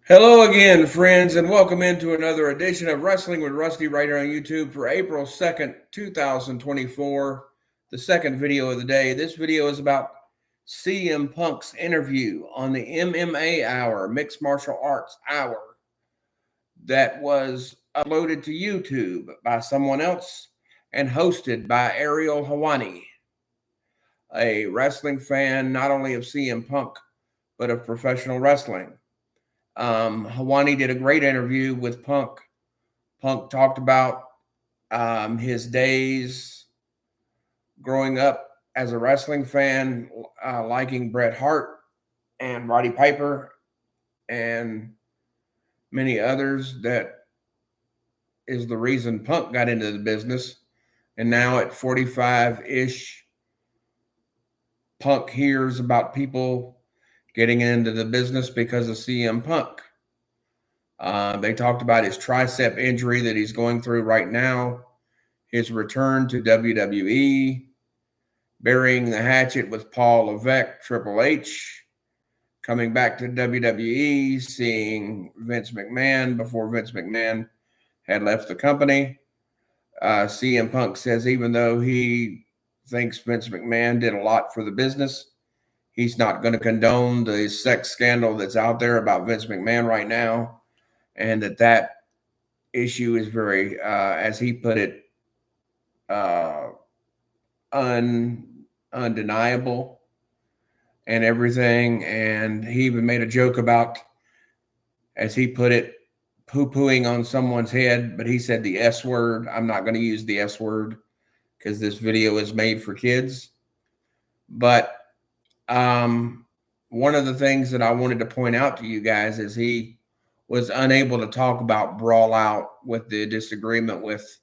Hello again, friends, and welcome into another edition of Wrestling with Rusty right here on YouTube for April 2nd, 2024, the second video of the day. This video is about CM Punk's interview on the MMA Hour, Mixed Martial Arts Hour, that was uploaded to YouTube by someone else and hosted by Ariel Helwani, a wrestling fan not only of CM Punk, but of professional wrestling. Helwani did a great interview with Punk. Punk talked about his days growing up as a wrestling fan, liking Bret Hart and Roddy Piper and many others. That is the reason Punk got into the business. And now at 45-ish, Punk hears about people getting into the business because of CM Punk. They talked about his tricep injury that he's going through right now, his return to WWE, burying the hatchet with Paul Levesque, Triple H, coming back to WWE, seeing Vince McMahon before Vince McMahon had left the company. CM Punk says even though he thinks Vince McMahon did a lot for the business, he's not going to condone the sex scandal that's out there about Vince McMahon right now, and that issue is very, as he put it, undeniable and everything. And he even made a joke about, as he put it, poo-pooing on someone's head, but he said the S word. I'm not going to use the S word because this video is made for kids. But one of the things that I wanted to point out to you guys is he was unable to talk about Brawl Out with the disagreement with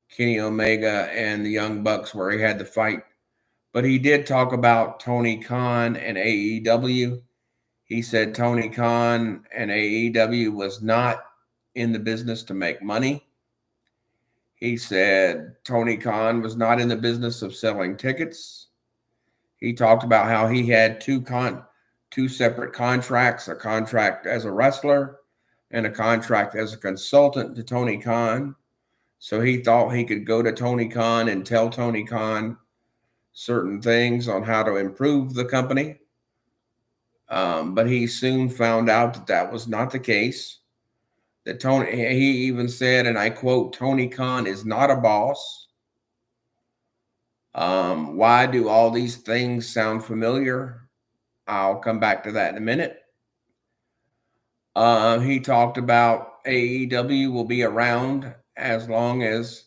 Kenny Omega and the Young Bucks where he had the fight. But he did talk about Tony Khan and AEW. He said Tony Khan and AEW was not in the business to make money. He said Tony Khan was not in the business of selling tickets. He talked about how he had two separate contracts, a contract as a wrestler and a contract as a consultant to Tony Khan. So he thought he could go to Tony Khan and tell Tony Khan certain things on how to improve the company. But he soon found out that was not the case. He even said, and I quote, Tony Khan is not a boss. Why do all these things sound familiar? I'll come back to that in a minute. He talked about AEW will be around as long as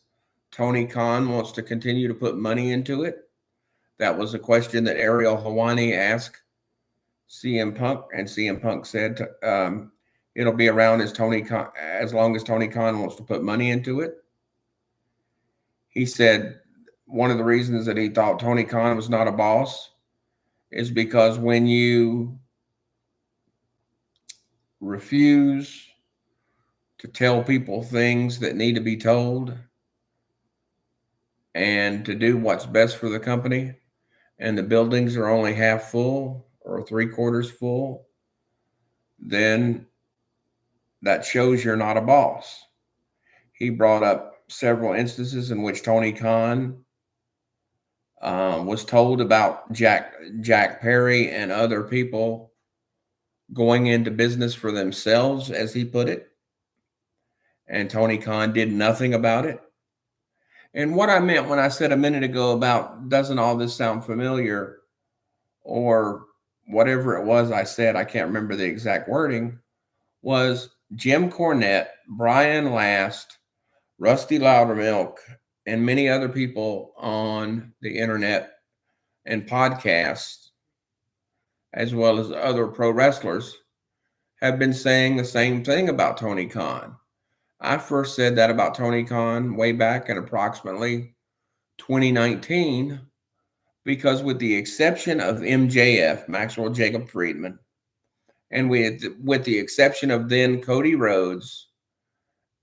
Tony Khan wants to continue to put money into it. That was a question that Ariel Helwani asked CM Punk, and CM Punk said it'll be around as long as Tony Khan wants to put money into it. He said one of the reasons that he thought Tony Khan was not a boss is because when you refuse to tell people things that need to be told and to do what's best for the company, and the buildings are only half full or 3/4 full, then that shows you're not a boss. He brought up several instances in which Tony Khan was told about Jack Perry and other people going into business for themselves, as he put it, and Tony Khan did nothing about it. And what I meant when I said a minute ago about doesn't all this sound familiar, or whatever it was I said, I can't remember the exact wording, was Jim Cornette, Brian Last, Rusty Loudermilk, and many other people on the internet and podcasts, as well as other pro wrestlers, have been saying the same thing about Tony Khan. I first said that about Tony Khan way back in approximately 2019, because with the exception of MJF, Maxwell Jacob Friedman, and with the exception of then Cody Rhodes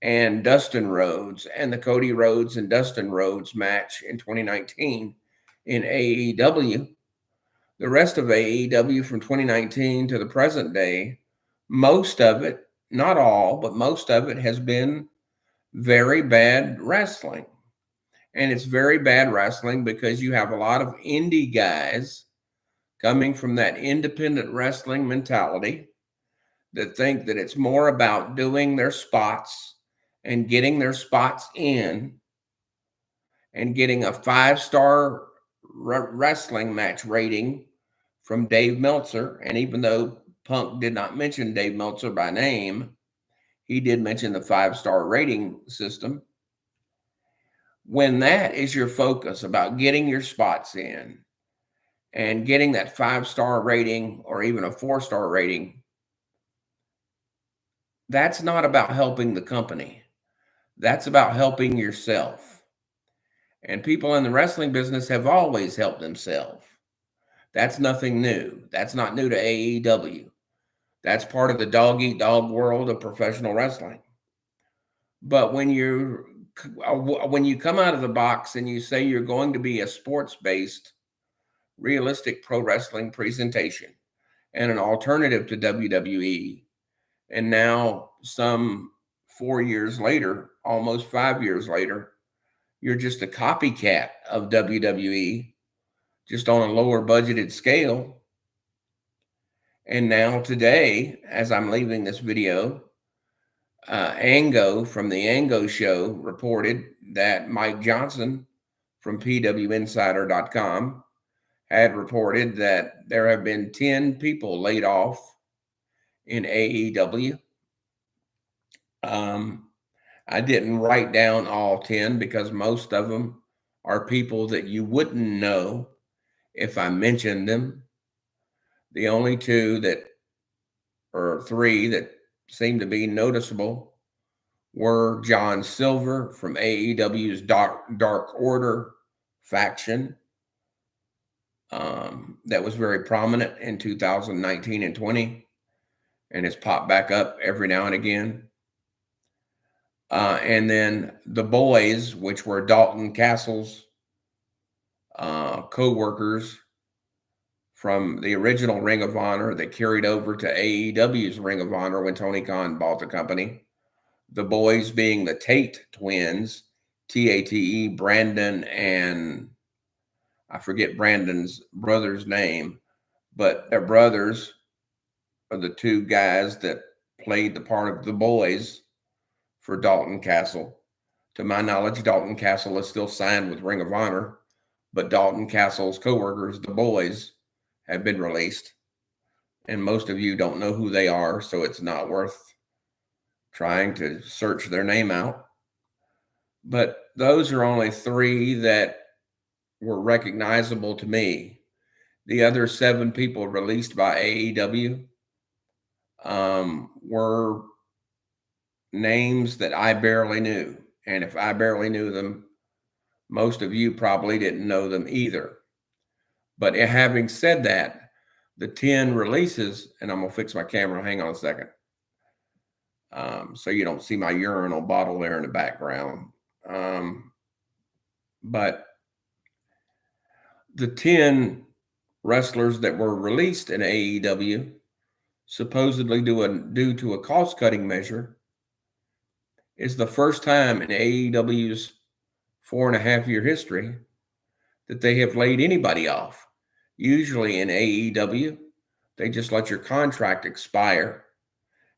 and Dustin Rhodes and the Cody Rhodes and Dustin Rhodes match in 2019 in AEW, the rest of AEW from 2019 to the present day, most of it not all, but most of it has been very bad wrestling. And it's very bad wrestling because you have a lot of indie guys coming from that independent wrestling mentality that think that it's more about doing their spots and getting their spots in and getting a 5-star wrestling match rating from Dave Meltzer. And even though Punk did not mention Dave Meltzer by name, he did mention the 5-star rating system. When that is your focus about getting your spots in and getting that 5-star rating or even a 4-star rating, that's not about helping the company. That's about helping yourself. And people in the wrestling business have always helped themselves. That's nothing new. That's not new to AEW. That's part of the dog eat dog world of professional wrestling. But when you come out of the box and you say you're going to be a sports-based, realistic pro wrestling presentation and an alternative to WWE, and now some 4 years later, almost 5 years later, you're just a copycat of WWE, just on a lower budgeted scale. And now today, as I'm leaving this video, Ango from the Ango Show reported that Mike Johnson from PWInsider.com had reported that there have been 10 people laid off in AEW. I didn't write down all 10 because most of them are people that you wouldn't know if I mentioned them. The only 2 or 3 that seem to be noticeable were John Silver from AEW's Dark Order faction. That was very prominent in 2019 and 20, and it's popped back up every now and again. And then the Boys, which were Dalton Castle's co-workers from the original Ring of Honor that carried over to AEW's Ring of Honor when Tony Khan bought the company. The Boys being the Tate twins, Tate, Brandon, and I forget Brandon's brother's name, but their brothers are the 2 guys that played the part of the Boys for Dalton Castle. To my knowledge, Dalton Castle is still signed with Ring of Honor, but Dalton Castle's co-workers, the Boys, have been released. And most of you don't know who they are, so it's not worth trying to search their name out. But those are only 3 that were recognizable to me. The other 7 people released by AEW were names that I barely knew. And if I barely knew them, most of you probably didn't know them either. But having said that, the 10 releases, and I'm going to fix my camera. Hang on a second. So you don't see my urinal bottle there in the background. But the 10 wrestlers that were released in AEW, supposedly due to a cost-cutting measure, is the first time in AEW's 4.5-year history that they have laid anybody off. Usually in AEW, they just let your contract expire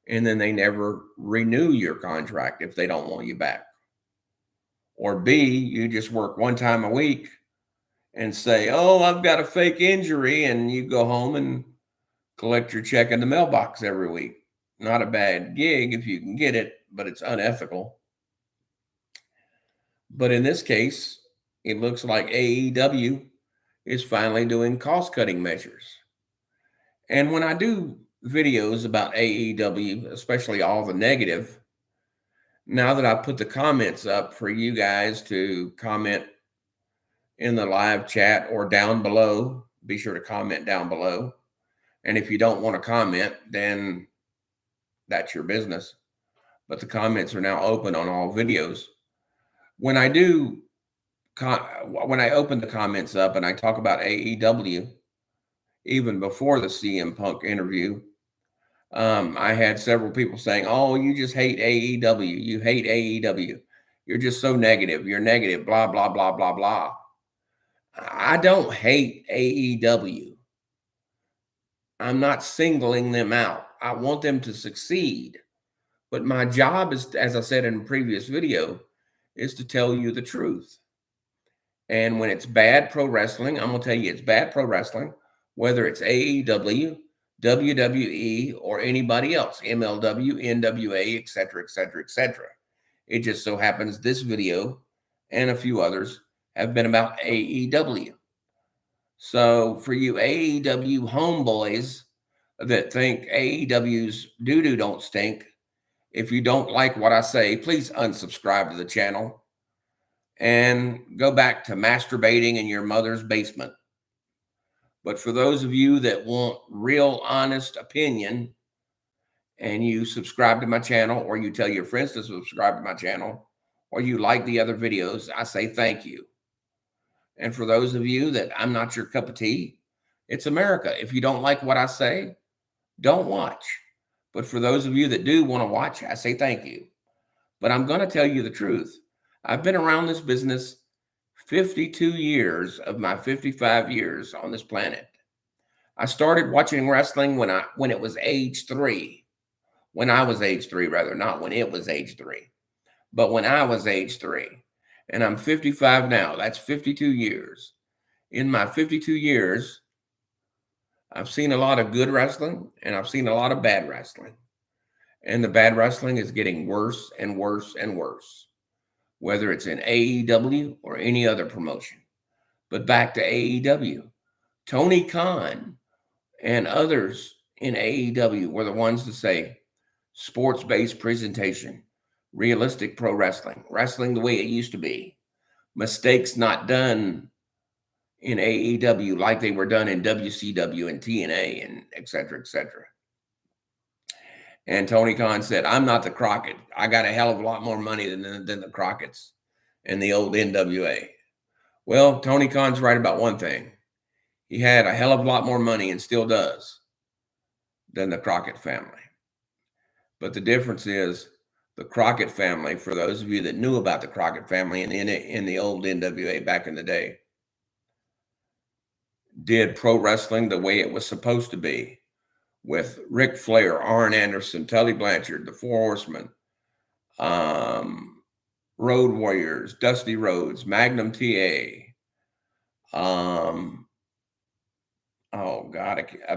and then they never renew your contract if they don't want you back. Or B, you just work 1 time a week and say, oh, I've got a fake injury, and you go home and collect your check in the mailbox every week. Not a bad gig if you can get it, but it's unethical. But in this case, it looks like AEW is finally doing cost-cutting measures. And when I do videos about AEW, especially all the negative, now that I put the comments up for you guys to comment in the live chat or down below, be sure to comment down below. And if you don't want to comment, then that's your business. But the comments are now open on all videos. When I open the comments up and I talk about AEW, even before the CM Punk interview, I had several people saying, "Oh, you just hate AEW. You hate AEW. You're just so negative. You're negative, blah, blah, blah, blah, blah." I don't hate AEW. I'm not singling them out. I want them to succeed. But my job is, as I said in a previous video, is to tell you the truth. And when it's bad pro wrestling, I'm going to tell you it's bad pro wrestling, whether it's AEW, WWE, or anybody else, MLW, NWA, etc., etc., etc. It just so happens this video and a few others have been about AEW. So for you AEW homeboys that think AEW's doo-doo don't stink, if you don't like what I say, please unsubscribe to the channel and go back to masturbating in your mother's basement. But for those of you that want real honest opinion and you subscribe to my channel, or you tell your friends to subscribe to my channel, or you like the other videos, I say thank you. And for those of you that I'm not your cup of tea, it's America. If you don't like what I say, don't watch. But for those of you that do want to watch, I say thank you. But I'm going to tell you the truth. I've been around this business 52 years of my 55 years on this planet. I started watching wrestling when it was age 3. When I was age 3, rather, not when it was age 3, but when I was age 3. And I'm 55 now. That's 52 years. In my 52 years, I've seen a lot of good wrestling and I've seen a lot of bad wrestling. And the bad wrestling is getting worse and worse and worse, whether it's in AEW or any other promotion. But back to AEW. Tony Khan and others in AEW were the ones to say sports-based presentation, realistic pro wrestling, wrestling the way it used to be, mistakes not done in AEW like they were done in WCW and TNA and et cetera, et cetera. And Tony Khan said, "I'm not the Crockett. I got a hell of a lot more money than the Crockett's and the old NWA." Well, Tony Khan's right about one thing. He had a hell of a lot more money and still does than the Crockett family. But the difference is the Crockett family, for those of you that knew about the Crockett family in the old NWA back in the day, did pro wrestling the way it was supposed to be, with Ric Flair, Arn Anderson, Tully Blanchard, the Four Horsemen, Road Warriors, Dusty Rhodes, Magnum TA,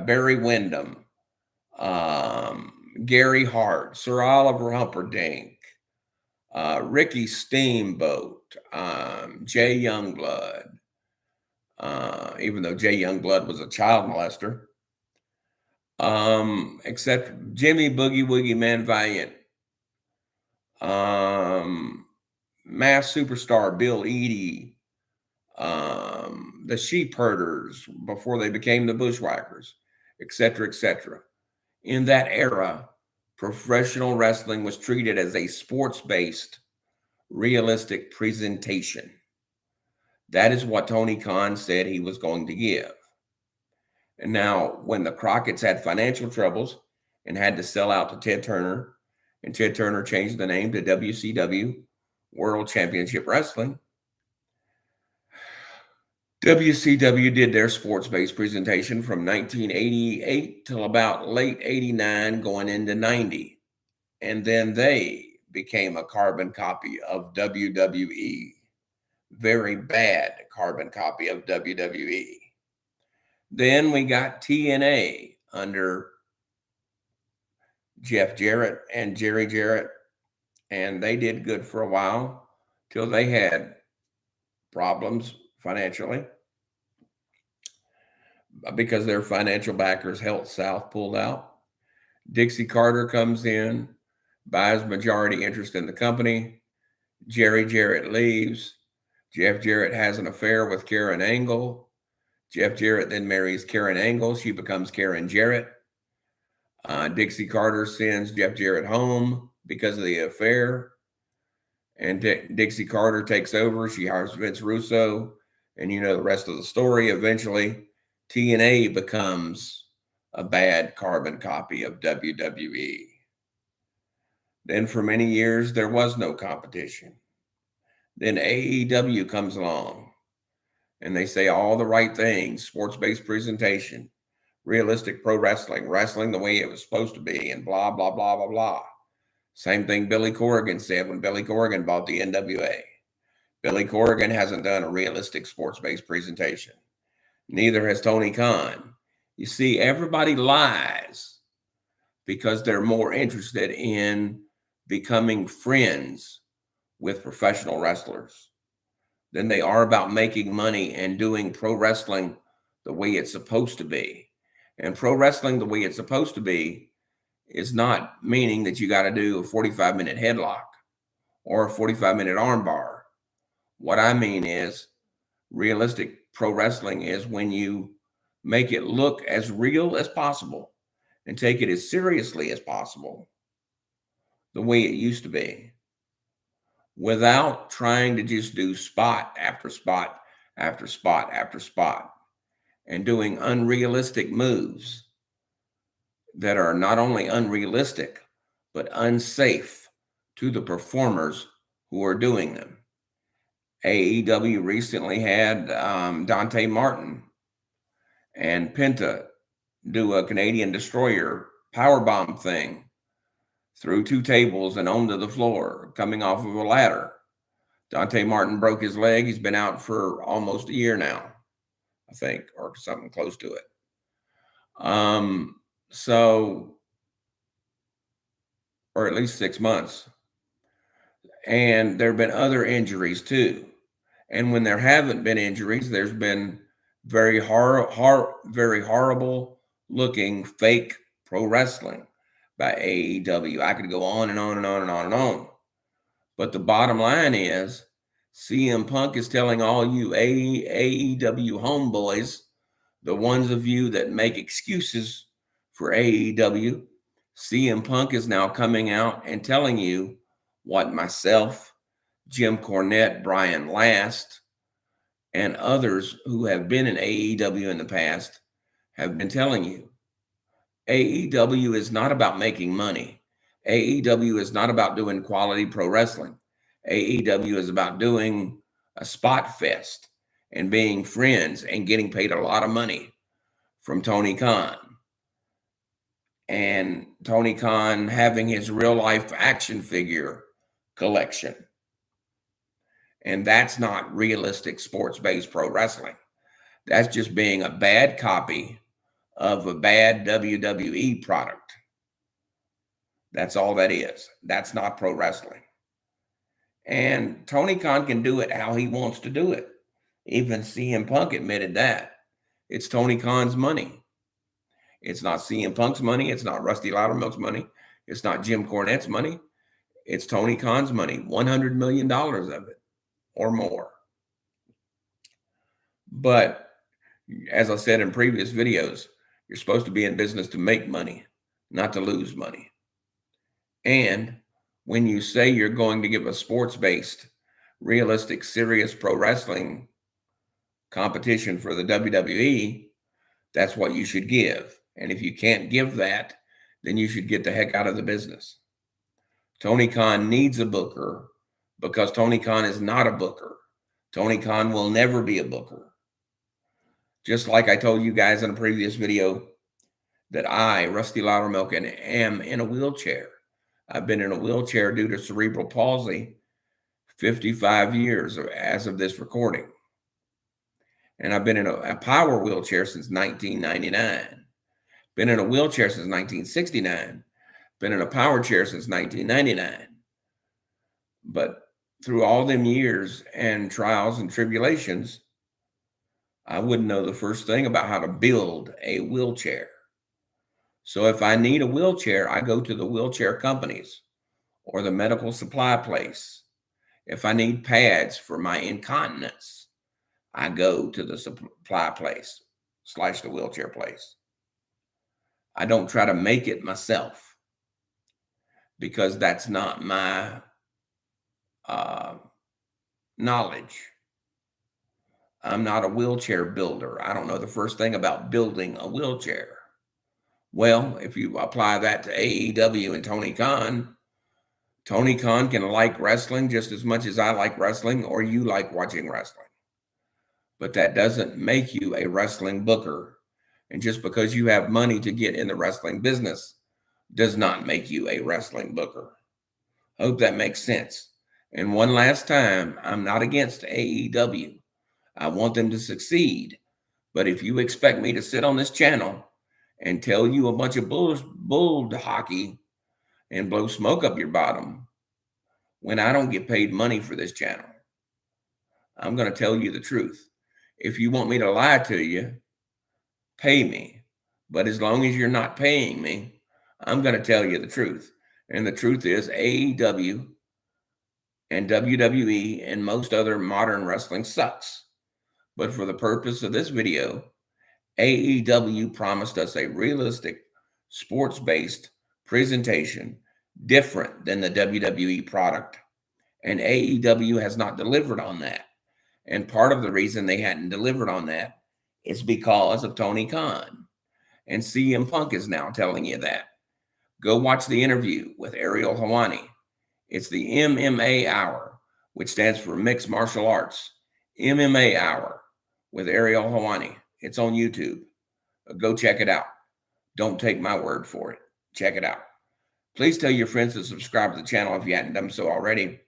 Barry Windham, Gary Hart, Sir Oliver Humperdinck, Ricky Steamboat, Jay Youngblood, even though Jay Youngblood was a child molester, except Jimmy Boogie Woogie Man Valiant, Mass Superstar Bill Eadie, the Sheep Herders before they became the Bushwhackers, etc., etc. In that era, professional wrestling was treated as a sports-based, realistic presentation. That is what Tony Khan said he was going to give. And now, when the Crockett's had financial troubles and had to sell out to Ted Turner, and Ted Turner changed the name to WCW, World Championship Wrestling, WCW did their sports-based presentation from 1988 till about late 89 going into 90. And then they became a carbon copy of WWE. Very bad carbon copy of WWE. Then we got TNA under Jeff Jarrett and Jerry Jarrett, and they did good for a while till they had problems financially because their financial backers, Health South, pulled out. Dixie Carter comes in, buys majority interest in the company. Jerry Jarrett leaves. Jeff Jarrett has an affair with Karen Angle. Jeff Jarrett then marries Karen Angle. She becomes Karen Jarrett. Dixie Carter sends Jeff Jarrett home because of the affair. And Dixie Carter takes over. She hires Vince Russo. And you know the rest of the story. Eventually, TNA becomes a bad carbon copy of WWE. Then for many years, there was no competition. Then AEW comes along and they say all the right things, sports-based presentation, realistic pro wrestling, wrestling the way it was supposed to be, and blah, blah, blah, blah, blah. Same thing Billy Corgan said when Billy Corgan bought the NWA. Billy Corgan hasn't done a realistic sports-based presentation. Neither has Tony Khan. You see, everybody lies because they're more interested in becoming friends with professional wrestlers than they are about making money and doing pro wrestling the way it's supposed to be. And pro wrestling the way it's supposed to be is not meaning that you got to do a 45-minute headlock or a 45-minute armbar. What I mean is realistic pro wrestling is when you make it look as real as possible and take it as seriously as possible, the way it used to be, without trying to just do spot after spot after spot after spot and doing unrealistic moves that are not only unrealistic, but unsafe to the performers who are doing them. AEW recently had Dante Martin and Penta do a Canadian Destroyer powerbomb thing through 2 tables and onto the floor, coming off of a ladder. Dante Martin broke his leg. He's been out for almost a year now, I think, or something close to it. Or at least 6 months. And there have been other injuries too. And when there haven't been injuries, there's been very horrible looking fake pro wrestling by AEW. I could go on and on and on and on and on. But the bottom line is CM Punk is telling all you AEW homeboys, the ones of you that make excuses for AEW, CM Punk is now coming out and telling you what myself, Jim Cornette, Brian Last, and others who have been in AEW in the past have been telling you. AEW is not about making money. AEW is not about doing quality pro wrestling. AEW is about doing a spot fest and being friends and getting paid a lot of money from Tony Khan. And Tony Khan having his real life action figure collection. And that's not realistic sports-based pro wrestling. That's just being a bad copy of a bad WWE product. That's all that is. That's not pro wrestling. And Tony Khan can do it how he wants to do it. Even CM Punk admitted that. It's Tony Khan's money. It's not CM Punk's money. It's not Rusty Loudermilk's money. It's not Jim Cornette's money. It's Tony Khan's money, $100 million of it or more. But as I said in previous videos, you're supposed to be in business to make money, not to lose money. And when you say you're going to give a sports-based, realistic, serious pro wrestling competition for the WWE, that's what you should give. And if you can't give that, then you should get the heck out of the business. Tony Khan needs a booker because Tony Khan is not a booker. Tony Khan will never be a booker. Just like I told you guys in a previous video that I, Rusty Loudermilk, am in a wheelchair. I've been in a wheelchair due to cerebral palsy 55 years as of this recording. And I've been in a power wheelchair since 1999. Been in a wheelchair since 1969. Been in a power chair since 1999. But through all them years and trials and tribulations, I wouldn't know the first thing about how to build a wheelchair. So if I need a wheelchair, I go to the wheelchair companies or the medical supply place. If I need pads for my incontinence, I go to the supply place / the wheelchair place. I don't try to make it myself because that's not my knowledge. I'm not a wheelchair builder. I don't know the first thing about building a wheelchair. Well, if you apply that to AEW and Tony Khan can like wrestling just as much as I like wrestling or you like watching wrestling. But that doesn't make you a wrestling booker. And just because you have money to get in the wrestling business does not make you a wrestling booker. Hope that makes sense. And one last time, I'm not against AEW. I want them to succeed. But if you expect me to sit on this channel and tell you a bunch of bull hockey and blow smoke up your bottom when I don't get paid money for this channel, I'm going to tell you the truth. If you want me to lie to you, pay me. But as long as you're not paying me, I'm going to tell you the truth. And the truth is AEW and WWE and most other modern wrestling sucks. But for the purpose of this video, AEW promised us a realistic, sports-based presentation different than the WWE product. And AEW has not delivered on that. And part of the reason they hadn't delivered on that is because of Tony Khan. And CM Punk is now telling you that. Go watch the interview with Ariel Helwani. It's the MMA Hour, which stands for Mixed Martial Arts. MMA Hour with Ariel Helwani. It's on YouTube. Go check it out. Don't take my word for it. Check it out. Please tell your friends to subscribe to the channel if you hadn't done so already.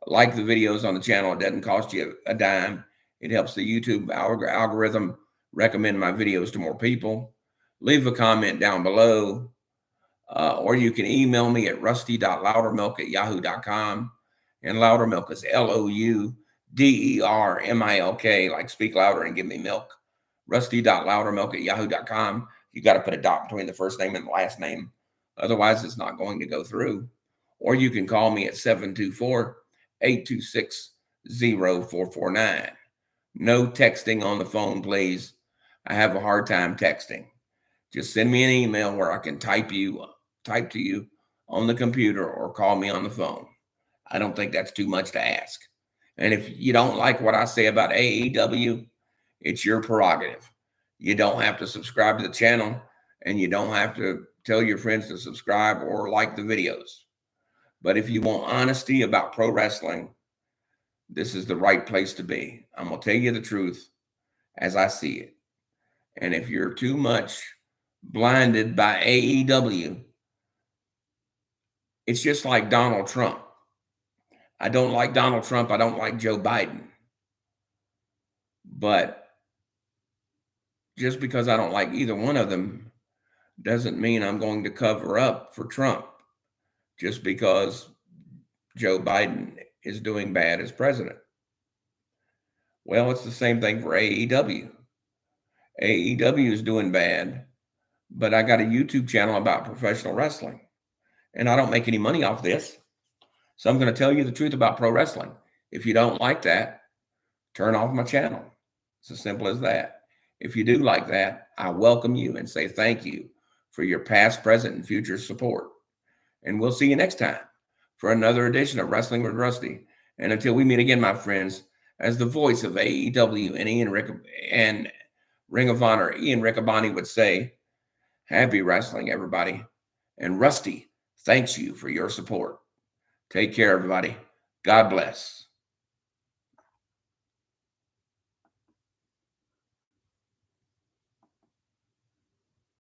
Like the videos on the channel. It doesn't cost you a dime. It helps the YouTube algorithm recommend my videos to more people. Leave a comment down below. Or you can email me at rusty.loudermilk@yahoo.com. And Loudermilk is LOUDERMILK, like speak louder and give me milk. Rusty.loudermilk@yahoo.com. You got to put a dot between the first name and the last name. Otherwise, it's not going to go through. Or you can call me at 724-826-0449. No texting on the phone, please. I have a hard time texting. Just send me an email where I can type to you on the computer or call me on the phone. I don't think that's too much to ask. And if you don't like what I say about AEW, it's your prerogative. You don't have to subscribe to the channel, and you don't have to tell your friends to subscribe or like the videos. But if you want honesty about pro wrestling, this is the right place to be. I'm going to tell you the truth as I see it. And if you're too much blinded by AEW, it's just like Donald Trump. I don't like Donald Trump. I don't like Joe Biden. But just because I don't like either one of them doesn't mean I'm going to cover up for Trump just because Joe Biden is doing bad as president. Well, it's the same thing for AEW. AEW is doing bad, but I got a YouTube channel about professional wrestling, and I don't make any money off this. So I'm going to tell you the truth about pro wrestling. If you don't like that, turn off my channel. It's as simple as that. If you do like that, I welcome you and say thank you for your past, present, and future support. And we'll see you next time for another edition of Wrestling with Rusty. And until we meet again, my friends, as the voice of AEW and Ring of Honor, Ian Riccaboni would say, happy wrestling, everybody. And Rusty thanks you for your support. Take care, everybody. God bless.